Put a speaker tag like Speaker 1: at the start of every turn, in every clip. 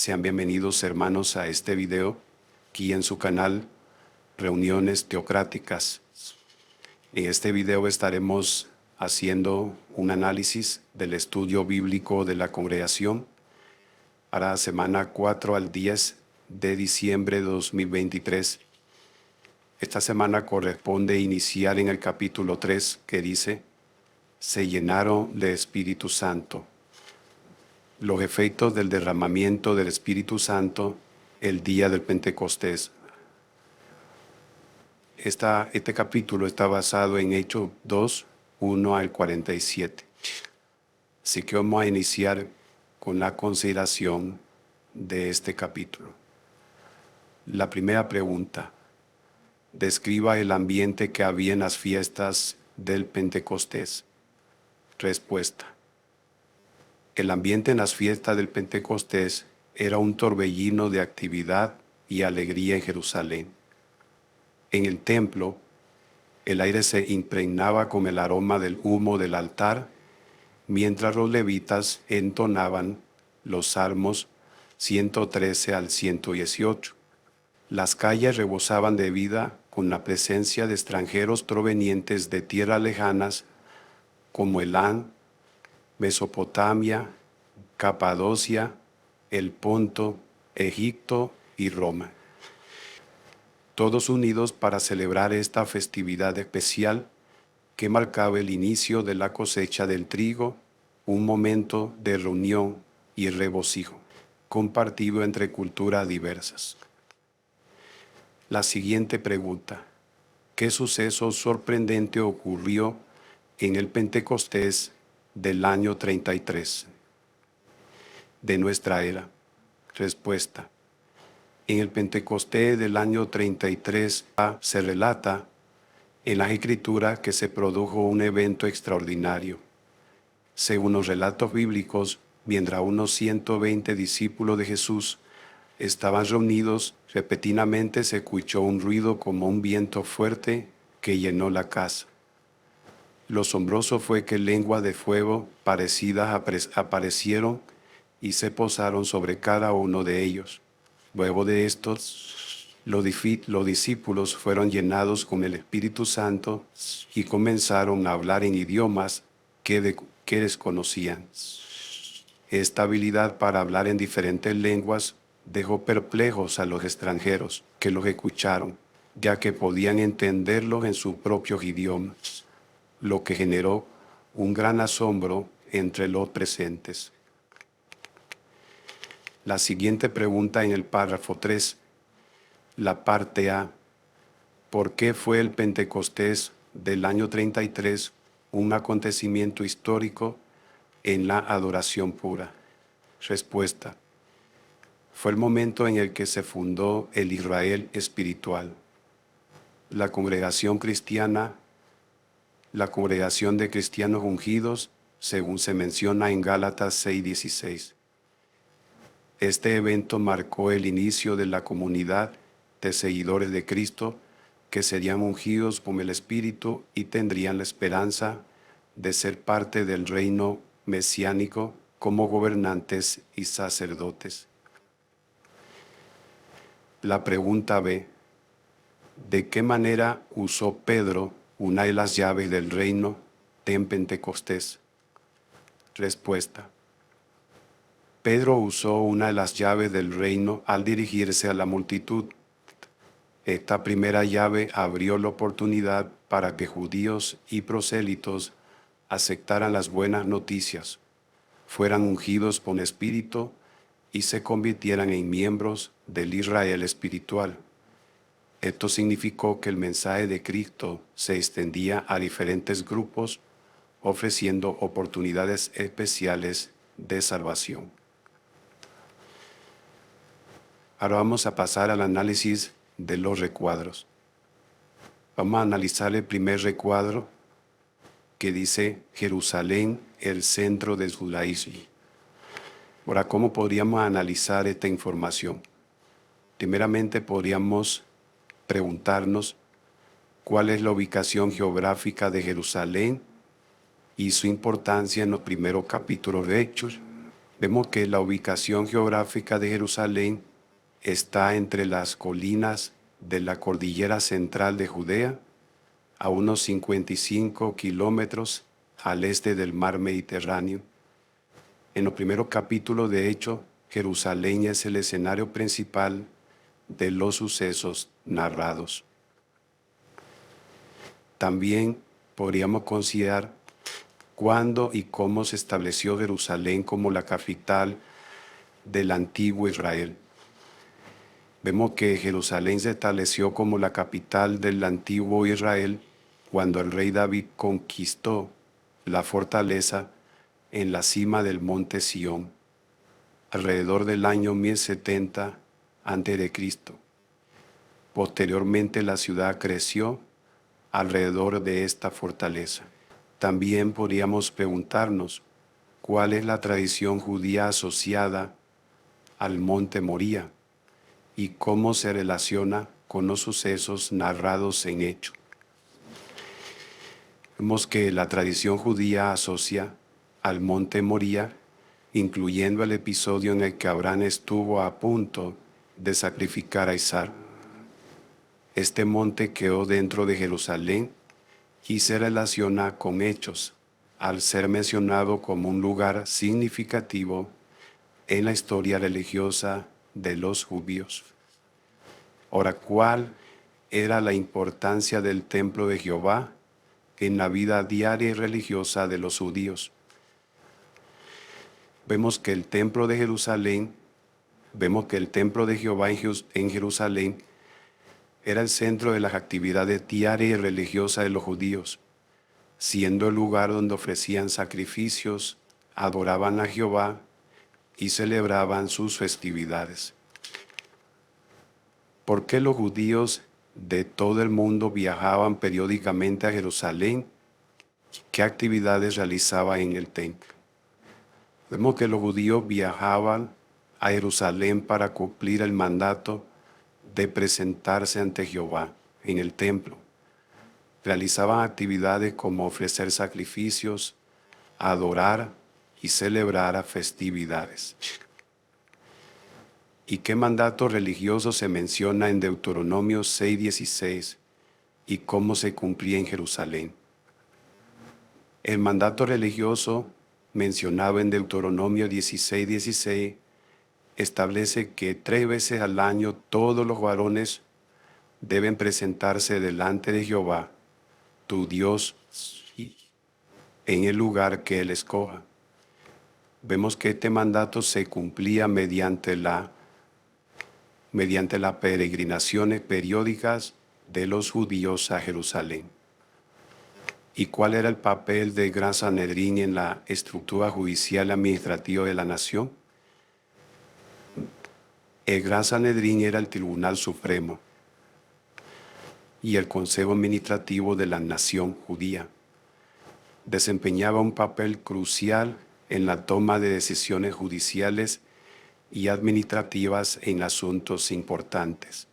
Speaker 1: Sean bienvenidos, hermanos, a este video aquí en su canal Reuniones Teocráticas. En este video estaremos haciendo un análisis del estudio bíblico de la congregación para la semana 4 al 10 de diciembre de 2023. Esta semana corresponde iniciar en el capítulo 3, que dice: se llenaron de Espíritu Santo. Los efectos del derramamiento del Espíritu Santo el día del Pentecostés. Este capítulo está basado en Hechos 2, 1 al 47. Así que vamos a iniciar con la consideración de este capítulo. La primera pregunta: describa el ambiente que había en las fiestas del Pentecostés. Respuesta: el ambiente en las fiestas del Pentecostés era un torbellino de actividad y alegría en Jerusalén. En el templo, el aire se impregnaba con el aroma del humo del altar, mientras los levitas entonaban los salmos 113 al 118. Las calles rebosaban de vida con la presencia de extranjeros provenientes de tierras lejanas como Elán, Mesopotamia, Capadocia, el Ponto, Egipto y Roma. Todos unidos para celebrar esta festividad especial que marcaba el inicio de la cosecha del trigo, un momento de reunión y regocijo, compartido entre culturas diversas. La siguiente pregunta: ¿qué suceso sorprendente ocurrió en el Pentecostés del año 33 de nuestra era? Respuesta: en el Pentecostés del año 33 se relata en las Escrituras que se produjo un evento extraordinario. Según los relatos bíblicos, mientras unos 120 discípulos de Jesús estaban reunidos, repentinamente se escuchó un ruido como un viento fuerte que llenó la casa. Lo asombroso fue que lenguas de fuego parecidas aparecieron y se posaron sobre cada uno de ellos. Luego de estos, los discípulos fueron llenados con el Espíritu Santo y comenzaron a hablar en idiomas que desconocían. Esta habilidad para hablar en diferentes lenguas dejó perplejos a los extranjeros que los escucharon, ya que podían entenderlos en sus propios idiomas, lo que generó un gran asombro entre los presentes. La siguiente pregunta en el párrafo 3, la parte A: ¿por qué fue el Pentecostés del año 33 un acontecimiento histórico en la adoración pura? Respuesta: fue el momento en el que se fundó el Israel espiritual. La congregación cristiana, la congregación de cristianos ungidos, según se menciona en Gálatas 6:16. Este evento marcó el inicio de la comunidad de seguidores de Cristo que serían ungidos con el Espíritu y tendrían la esperanza de ser parte del reino mesiánico como gobernantes y sacerdotes. La pregunta B: ¿de qué manera usó Pedro una de las llaves del reino en Pentecostés? Respuesta: Pedro usó una de las llaves del reino al dirigirse a la multitud. Esta primera llave abrió la oportunidad para que judíos y prosélitos aceptaran las buenas noticias, fueran ungidos con espíritu y se convirtieran en miembros del Israel espiritual. Esto significó que el mensaje de Cristo se extendía a diferentes grupos, ofreciendo oportunidades especiales de salvación. Ahora vamos a pasar al análisis de los recuadros. Vamos a analizar el primer recuadro, que dice: Jerusalén, el centro del judaísmo. Ahora, ¿cómo podríamos analizar esta información? Primeramente, podríamos preguntarnos cuál es la ubicación geográfica de Jerusalén y su importancia en los primeros capítulos de Hechos. Vemos que la ubicación geográfica de Jerusalén está entre las colinas de la cordillera central de Judea, a unos 55 kilómetros al este del mar Mediterráneo. En los primeros capítulos de Hechos, Jerusalén es el escenario principal de los sucesos narrados. También podríamos considerar cuándo y cómo se estableció Jerusalén como la capital del antiguo Israel. Vemos que Jerusalén se estableció como la capital del antiguo Israel cuando el rey David conquistó la fortaleza en la cima del monte Sión, alrededor del año 1070 a.C. Posteriormente la ciudad creció alrededor de esta fortaleza. También podríamos preguntarnos cuál es la tradición judía asociada al monte Moría y cómo se relaciona con los sucesos narrados en Hechos. Vemos que la tradición judía asocia al monte Moría, incluyendo el episodio en el que Abraham estuvo a punto de sacrificar a Isaac. Este monte quedó dentro de Jerusalén y se relaciona con Hechos, al ser mencionado como un lugar significativo en la historia religiosa de los judíos. Ahora, ¿cuál era la importancia del templo de Jehová en la vida diaria y religiosa de los judíos? Vemos que el templo de Jehová en Jerusalén era el centro de las actividades diarias y religiosas de los judíos, siendo el lugar donde ofrecían sacrificios, adoraban a Jehová y celebraban sus festividades. ¿Por qué los judíos de todo el mundo viajaban periódicamente a Jerusalén? ¿Qué actividades realizaban en el templo? Vemos que los judíos viajaban a Jerusalén para cumplir el mandato de presentarse ante Jehová en el templo. Realizaban actividades como ofrecer sacrificios, adorar y celebrar festividades. ¿Y qué mandato religioso se menciona en Deuteronomio 6:16 y cómo se cumplía en Jerusalén? El mandato religioso mencionado en Deuteronomio 16:16 establece que 3 veces al año todos los varones deben presentarse delante de Jehová, tu Dios, en el lugar que Él escoja. Vemos que este mandato se cumplía mediante las peregrinaciones periódicas de los judíos a Jerusalén. ¿Y cuál era el papel del Gran Sanedrín en la estructura judicial y administrativa de la nación? El Gran Sanedrín era el Tribunal Supremo y el Consejo Administrativo de la nación judía. Desempeñaba un papel crucial en la toma de decisiones judiciales y administrativas en asuntos importantes.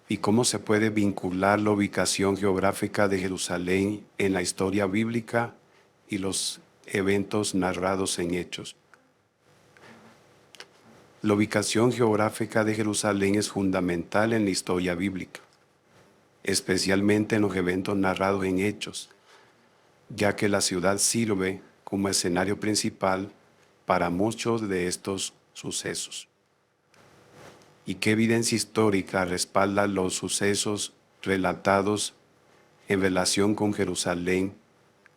Speaker 1: ¿Y cómo se puede vincular la ubicación geográfica de Jerusalén en la historia bíblica y los eventos narrados en Hechos? La ubicación geográfica de Jerusalén es fundamental en la historia bíblica, especialmente en los eventos narrados en Hechos, ya que la ciudad sirve como escenario principal para muchos de estos sucesos. ¿Y qué evidencia histórica respalda los sucesos relatados en relación con Jerusalén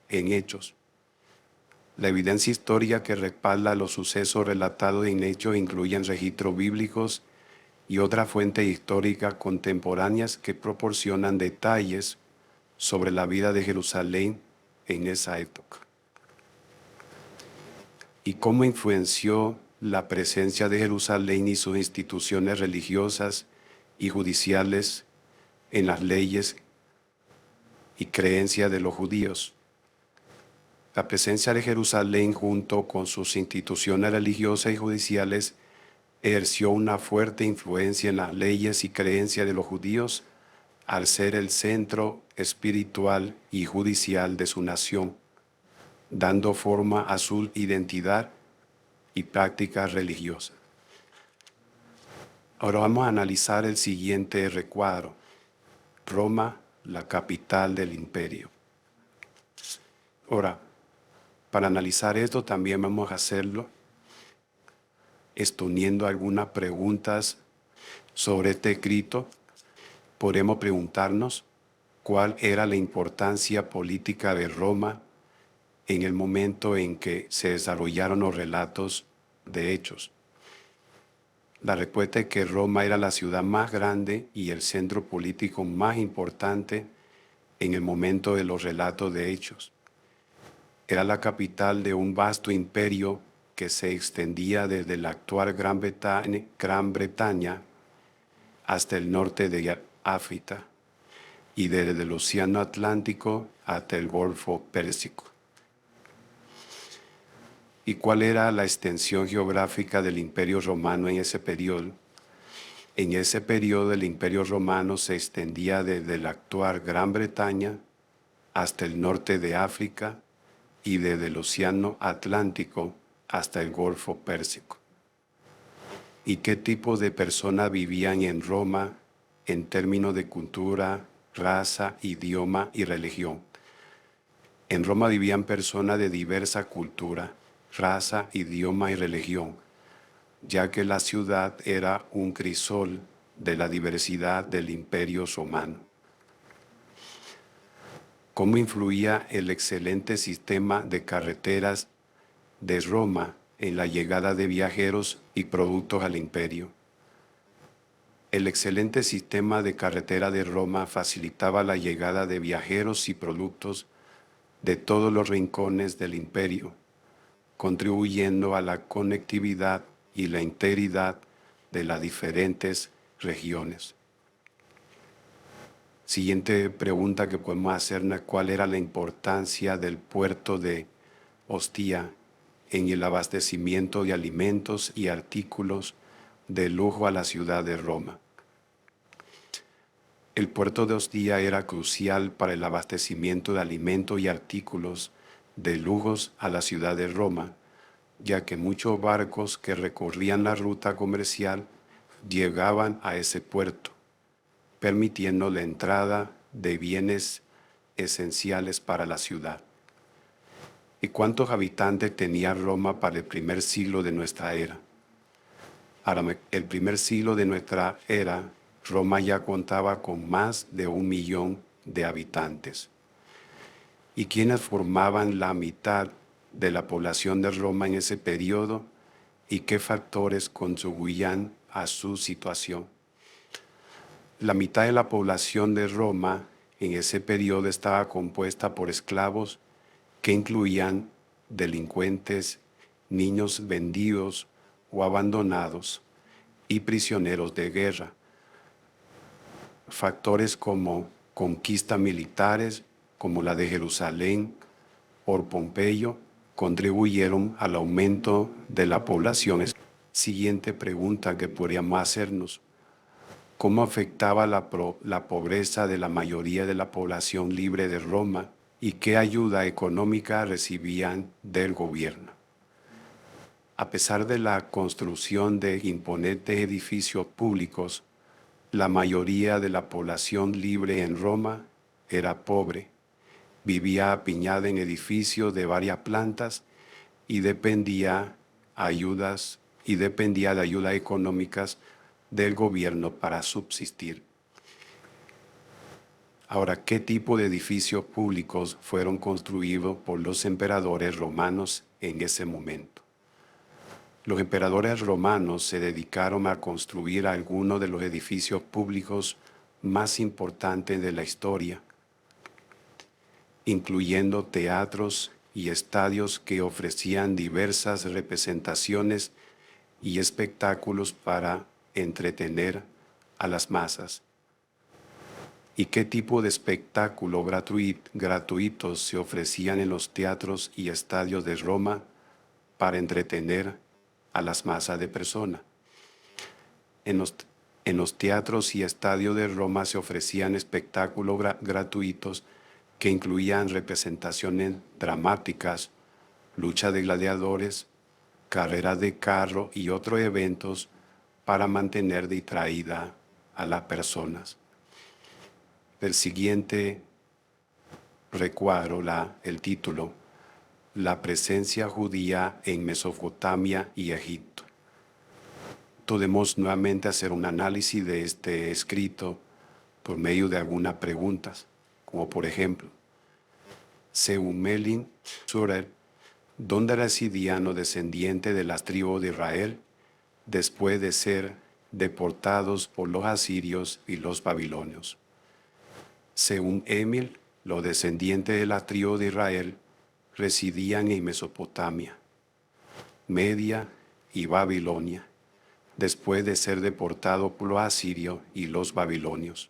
Speaker 1: en Hechos? La evidencia histórica que respalda los sucesos relatados en Hechos incluyen registros bíblicos y otras fuentes históricas contemporáneas que proporcionan detalles sobre la vida de Jerusalén en esa época. ¿Y cómo influenció la presencia de Jerusalén y sus instituciones religiosas y judiciales en las leyes y creencias de los judíos? La presencia de Jerusalén junto con sus instituciones religiosas y judiciales ejerció una fuerte influencia en las leyes y creencias de los judíos al ser el centro espiritual y judicial de su nación, dando forma a su identidad y prácticas religiosas. Ahora vamos a analizar el siguiente recuadro. Roma, la capital del imperio. Ahora, para analizar esto también vamos a hacerlo exponiendo algunas preguntas sobre este escrito. Podemos preguntarnos cuál era la importancia política de Roma en el momento en que se desarrollaron los relatos de Hechos. La respuesta es que Roma era la ciudad más grande y el centro político más importante en el momento de los relatos de Hechos. Era la capital de un vasto imperio que se extendía desde la actual Gran Bretaña hasta el norte de África y desde el Océano Atlántico hasta el Golfo Pérsico. ¿Y cuál era la extensión geográfica del Imperio Romano en ese periodo? En ese periodo el Imperio Romano se extendía desde la actual Gran Bretaña hasta el norte de África y desde el Océano Atlántico hasta el Golfo Pérsico. ¿Y qué tipo de personas vivían en Roma en términos de cultura, raza, idioma y religión? En Roma vivían personas de diversa cultura, raza, idioma y religión, ya que la ciudad era un crisol de la diversidad del Imperio Romano. ¿Cómo influía el excelente sistema de carreteras de Roma en la llegada de viajeros y productos al imperio? El excelente sistema de carretera de Roma facilitaba la llegada de viajeros y productos de todos los rincones del imperio, contribuyendo a la conectividad y la integridad de las diferentes regiones. Siguiente pregunta que podemos hacernos: ¿cuál era la importancia del puerto de Ostia en el abastecimiento de alimentos y artículos de lujo a la ciudad de Roma? El puerto de Ostia era crucial para el abastecimiento de alimentos y artículos de lujos a la ciudad de Roma, ya que muchos barcos que recorrían la ruta comercial llegaban a ese puerto, permitiendo la entrada de bienes esenciales para la ciudad. ¿Y cuántos habitantes tenía Roma para el primer siglo de nuestra era? Para el primer siglo de nuestra era, Roma ya contaba con más de 1 millón de habitantes. ¿Y quiénes formaban la mitad de la población de Roma en ese periodo? ¿Y qué factores contribuían a su situación? La mitad de la población de Roma en ese periodo estaba compuesta por esclavos que incluían delincuentes, niños vendidos o abandonados y prisioneros de guerra. Factores como conquistas militares, como la de Jerusalén por Pompeyo, contribuyeron al aumento de la población. Siguiente pregunta que podríamos hacernos: ¿cómo afectaba la pobreza de la mayoría de la población libre de Roma y qué ayuda económica recibían del gobierno? A pesar de la construcción de imponentes edificios públicos, la mayoría de la población libre en Roma era pobre, vivía apiñada en edificios de varias plantas y dependía de ayudas económicas del gobierno para subsistir. Ahora, ¿qué tipo de edificios públicos fueron construidos por los emperadores romanos en ese momento? Los emperadores romanos se dedicaron a construir algunos de los edificios públicos más importantes de la historia, incluyendo teatros y estadios que ofrecían diversas representaciones y espectáculos para entretener a las masas. ¿Y qué tipo de espectáculos gratuitos se ofrecían en los teatros y estadios de Roma para entretener a las masas de personas? En los teatros y estadios de Roma se ofrecían espectáculos gratuitos que incluían representaciones dramáticas, lucha de gladiadores, carreras de carro y otros eventos para mantener distraída a las personas. El siguiente recuadro, el título, La presencia judía en Mesopotamia y Egipto. Podemos nuevamente hacer un análisis de este escrito por medio de algunas preguntas, como por ejemplo, según Melin Surer, ¿dónde residían los descendientes de las tribus de Israel después de ser deportados por los asirios y los babilonios? Según Emil, los descendientes de las tribus de Israel residían en Mesopotamia, Media y Babilonia, después de ser deportados por los asirios y los babilonios.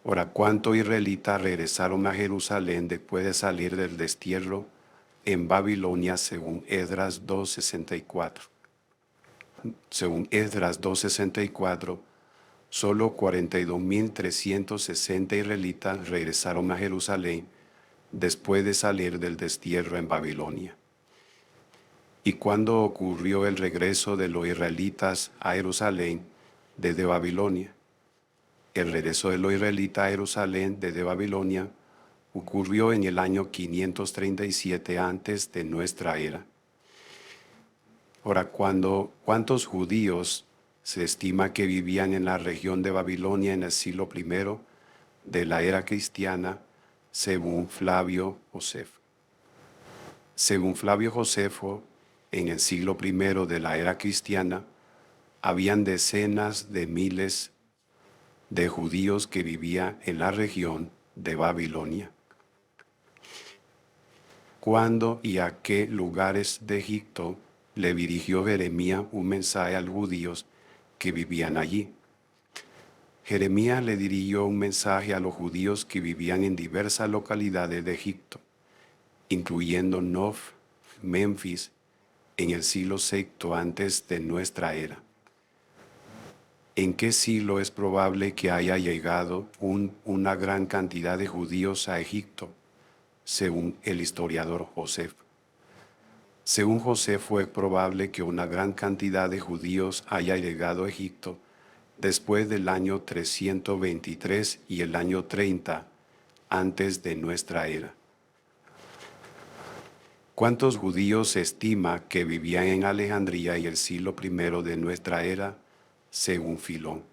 Speaker 1: Ahora, ¿cuántos israelitas regresaron a Jerusalén después de salir del destierro en Babilonia según Esdras 2:64? Según Esdras 2:64, solo 42.360 israelitas regresaron a Jerusalén después de salir del destierro en Babilonia. ¿Y cuándo ocurrió el regreso de los israelitas a Jerusalén desde Babilonia? El regreso de los israelitas a Jerusalén desde Babilonia ocurrió en el año 537 antes de nuestra era. Ahora, ¿cuántos judíos se estima que vivían en la región de Babilonia en el siglo I de la era cristiana, según Flavio Josefo? Según Flavio Josefo, en el siglo I de la era cristiana, habían decenas de miles de judíos que vivían en la región de Babilonia. ¿Cuándo y a qué lugares de Egipto le dirigió Jeremías un mensaje a los judíos que vivían allí? Jeremías le dirigió un mensaje a los judíos que vivían en diversas localidades de Egipto, incluyendo Nof, Memphis, en el siglo VI antes de nuestra era. ¿En qué siglo es probable que haya llegado una gran cantidad de judíos a Egipto, según el historiador Josefo? Según Josefo, es probable que una gran cantidad de judíos haya llegado a Egipto después del año 323 y el año 30 antes de nuestra era. ¿Cuántos judíos se estima que vivían en Alejandría en el siglo I de nuestra era, según Filón?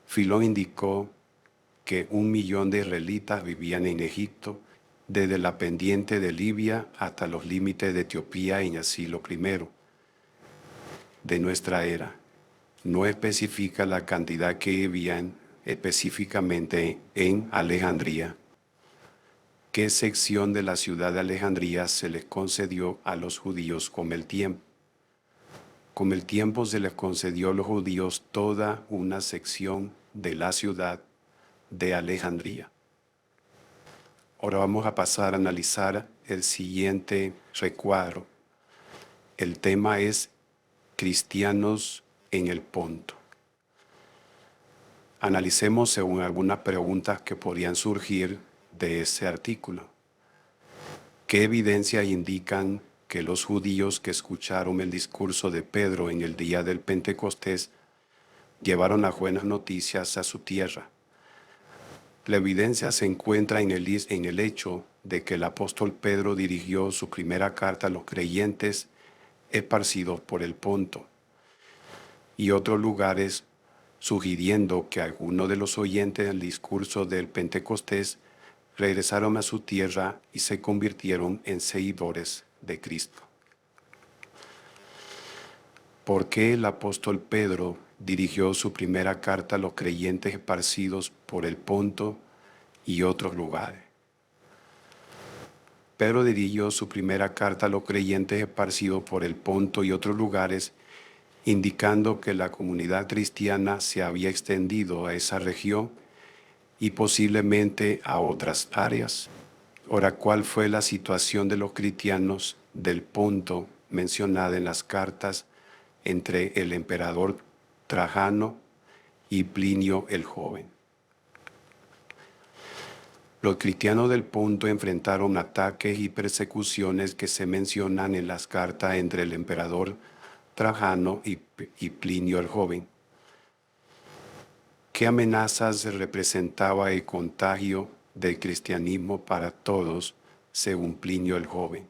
Speaker 1: Filón indicó que 1.000.000 de israelitas vivían en Egipto, desde la pendiente de Libia hasta los límites de Etiopía en el siglo I de nuestra era. No especifica la cantidad que vivían específicamente en Alejandría. ¿Qué sección de la ciudad de Alejandría se les concedió a los judíos con el tiempo? Con el tiempo se les concedió a los judíos toda una sección de la ciudad de Alejandría. Ahora vamos a pasar a analizar el siguiente recuadro. El tema es cristianos en el Ponto. Analicemos según algunas preguntas que podrían surgir de ese artículo. ¿Qué evidencias indican que los judíos que escucharon el discurso de Pedro en el día del Pentecostés llevaron las buenas noticias a su tierra? La evidencia se encuentra en el hecho de que el apóstol Pedro dirigió su primera carta a los creyentes esparcidos por el Ponto y otros lugares, sugiriendo que algunos de los oyentes del discurso del Pentecostés regresaron a su tierra y se convirtieron en seguidores de Cristo. ¿Por qué el apóstol Pedro dirigió su primera carta a los creyentes esparcidos por el Ponto y otros lugares? Pedro dirigió su primera carta a los creyentes esparcidos por el Ponto y otros lugares, indicando que la comunidad cristiana se había extendido a esa región y posiblemente a otras áreas. Ahora, ¿cuál fue la situación de los cristianos del Ponto mencionada en las cartas entre el emperador Trajano y Plinio el Joven? Los cristianos del Ponto enfrentaron ataques y persecuciones que se mencionan en las cartas entre el emperador Trajano y Plinio el Joven. ¿Qué amenazas representaba el contagio del cristianismo para todos, según Plinio el Joven?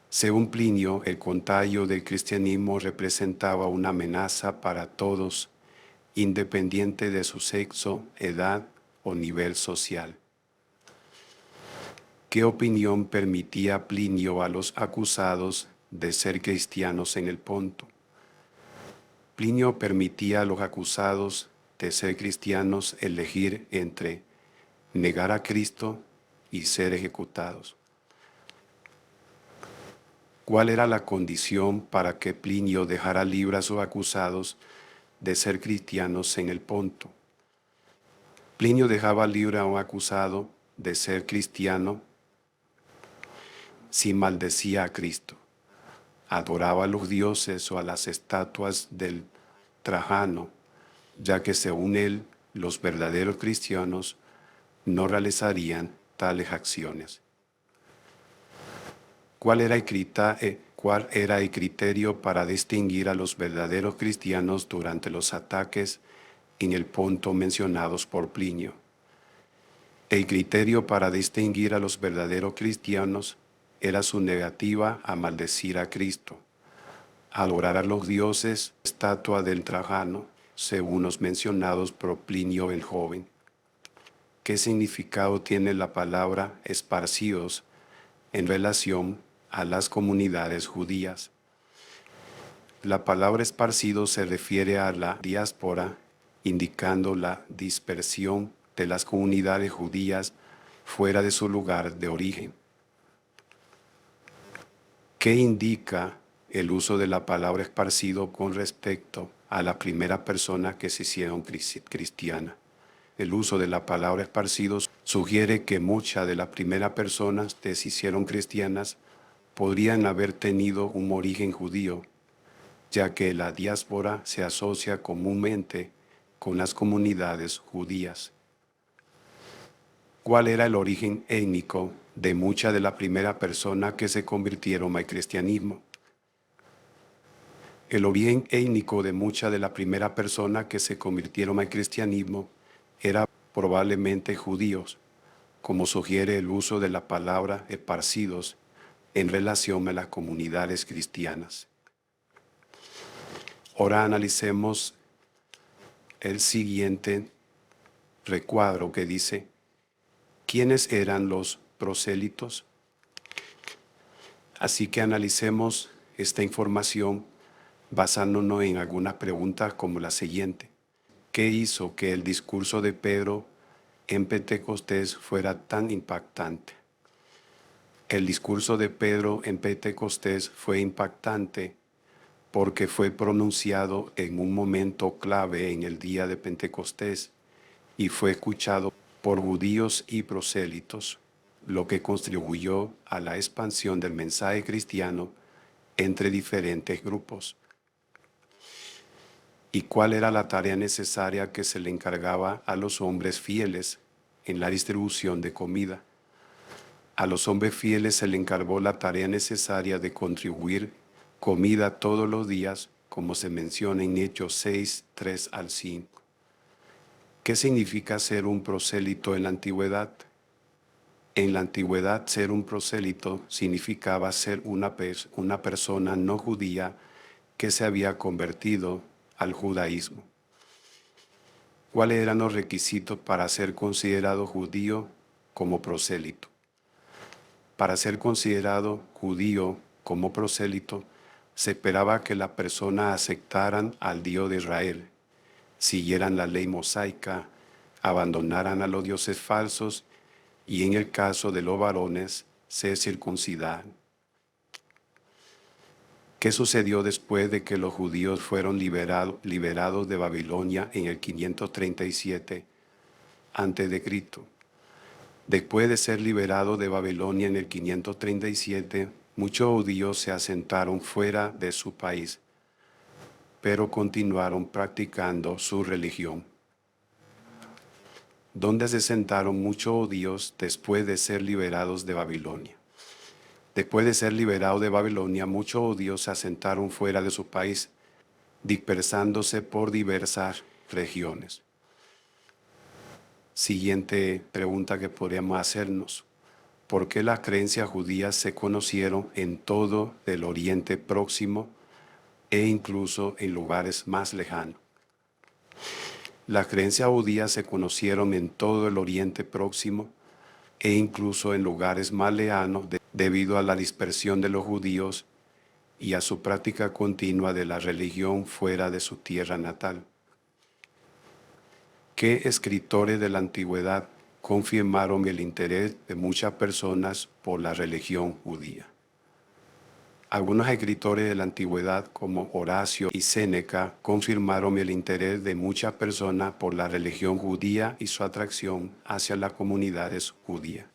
Speaker 1: Según Plinio, el contagio del cristianismo representaba una amenaza para todos, independiente de su sexo, edad o nivel social. ¿Qué opinión permitía Plinio a los acusados de ser cristianos en el Ponto? Plinio permitía a los acusados de ser cristianos elegir entre negar a Cristo y ser ejecutados. ¿Cuál era la condición para que Plinio dejara libre a sus acusados de ser cristianos en el Ponto? Plinio dejaba libre a un acusado de ser cristiano si maldecía a Cristo, adoraba a los dioses o a las estatuas del Trajano, ya que según él, los verdaderos cristianos no realizarían tales acciones. ¿Cuál era el criterio para distinguir a los verdaderos cristianos durante los ataques en el Ponto mencionados por Plinio? El criterio para distinguir a los verdaderos cristianos era su negativa a maldecir a Cristo, a adorar a los dioses, estatua del Trajano, según los mencionados por Plinio el Joven. ¿Qué significado tiene la palabra esparcidos en relación a las comunidades judías? La palabra esparcido se refiere a la diáspora, indicando la dispersión de las comunidades judías fuera de su lugar de origen. ¿Qué indica el uso de la palabra esparcido con respecto a la primera persona que se hicieron cristiana? El uso de la palabra esparcidos sugiere que muchas de las primeras personas que se hicieron cristianas podrían haber tenido un origen judío, ya que la diáspora se asocia comúnmente con las comunidades judías. ¿Cuál era el origen étnico de muchas de las primeras personas que se convirtieron al cristianismo? El origen étnico de muchas de las primeras personas que se convirtieron al cristianismo era probablemente judíos, como sugiere el uso de la palabra esparcidos en relación a las comunidades cristianas. Ahora analicemos el siguiente recuadro que dice: ¿quiénes eran los prosélitos? Así que analicemos esta información basándonos en algunas preguntas como la siguiente. ¿Qué hizo que el discurso de Pedro en Pentecostés fuera tan impactante? El discurso de Pedro en Pentecostés fue impactante porque fue pronunciado en un momento clave en el día de Pentecostés y fue escuchado por judíos y prosélitos, lo que contribuyó a la expansión del mensaje cristiano entre diferentes grupos. ¿Y cuál era la tarea necesaria que se le encargaba a los hombres fieles en la distribución de comida? A los hombres fieles se le encargó la tarea necesaria de contribuir comida todos los días, como se menciona en Hechos 6, 3 al 5. ¿Qué significa ser un prosélito en la antigüedad? En la antigüedad, ser un prosélito significaba ser una persona no judía que se había convertido al judaísmo. ¿Cuáles eran los requisitos para ser considerado judío como prosélito? Para ser considerado judío como prosélito, se esperaba que las personas aceptaran al Dios de Israel, siguieran la ley mosaica, abandonaran a los dioses falsos y en el caso de los varones, se circuncidaran. ¿Qué sucedió después de que los judíos fueron liberados de Babilonia en el 537 a.C.? Después de ser liberados de Babilonia en el 537, muchos judíos se asentaron fuera de su país, pero continuaron practicando su religión. donde se sentaron muchos judíos después de ser liberados de Babilonia. Después de ser liberados de Babilonia, muchos judíos se asentaron fuera de su país, dispersándose por diversas regiones. Siguiente pregunta que podríamos hacernos: ¿por qué las creencias judías se conocieron en todo el Oriente Próximo e incluso en lugares más lejanos? Las creencias judías se conocieron en todo el Oriente Próximo e incluso en lugares más lejanos debido a la dispersión de los judíos y a su práctica continua de la religión fuera de su tierra natal. ¿Qué escritores de la antigüedad confirmaron el interés de muchas personas por la religión judía? Algunos escritores de la antigüedad, como Horacio y Séneca, confirmaron el interés de muchas personas por la religión judía y su atracción hacia las comunidades judías.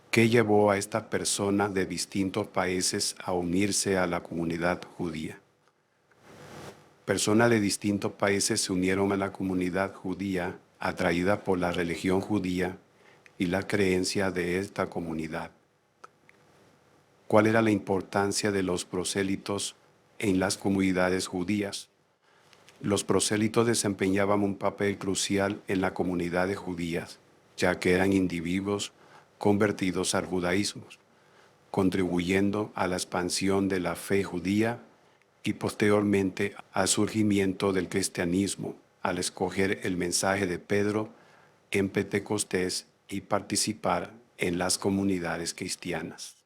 Speaker 1: ¿Qué llevó a estas personas de distintos países a unirse a la comunidad judía? Personas de distintos países se unieron a la comunidad judía atraída por la religión judía y la creencia de esta comunidad. ¿Cuál era la importancia de los prosélitos en las comunidades judías? Los prosélitos desempeñaban un papel crucial en las comunidades judías, ya que eran individuos convertidos al judaísmo, contribuyendo a la expansión de la fe judía y posteriormente al surgimiento del cristianismo, al escoger el mensaje de Pedro en Pentecostés y participar en las comunidades cristianas.